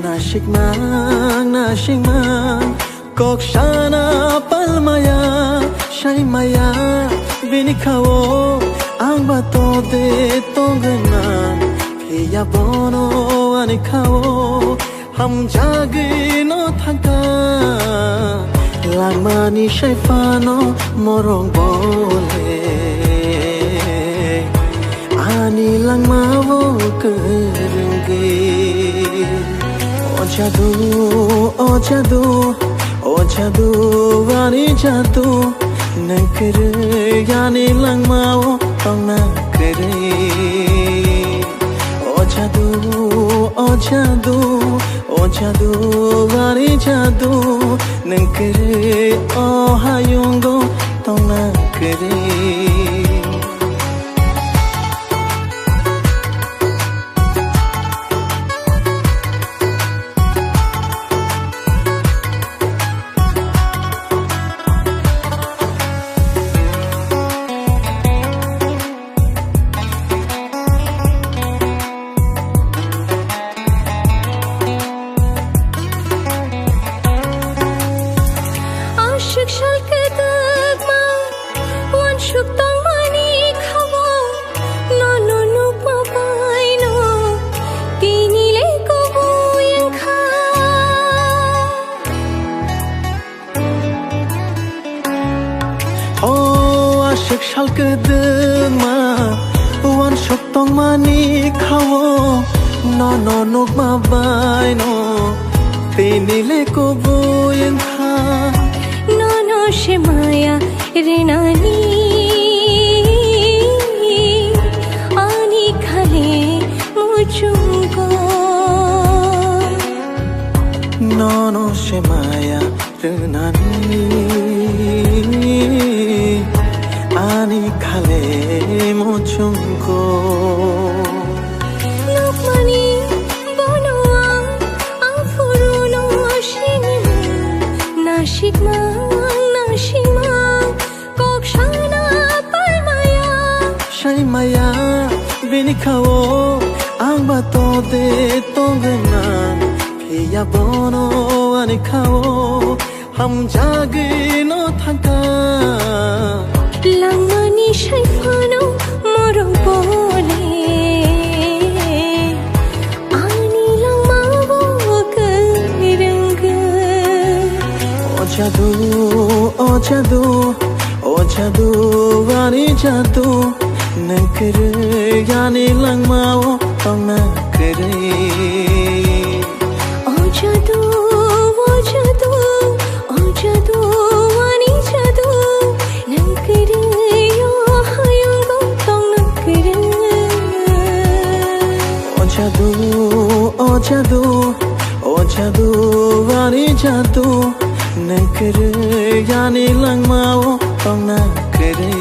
Nashikman Kokshana palmaya Shaimaya Binikao Ang bato de tongana Piya bono anikao Ham jagi no thaka Langmani shaifano morong bole Ani langmawo kerenge Oh jadu, wani jadu Nakere yani langmao tong nakere Oh jadu, wani jadu Nakere oh hayungo tong nakere Shalke dema wan shok tong mani khawo no nok ma bai no tinile ko boyen kha no shemaya renani ani khale muchunko no shemaya renani Ani khale mochunko Lokmani bonoa afuruno shini Nashikma Kokshana palmaya Shaimaya binikao Ang bato de tongana Piya bono anikao Ham jagi no thaka Langmani shaifano morong bole Ani langmawo kerenge Oh jadu, wani jadu Nakere yani langmao tong nakere Oh jadu, wani jadu Nakere yo hayungo tong nakere Oh jadu, wani jadu Nakere yani langmao tong nakere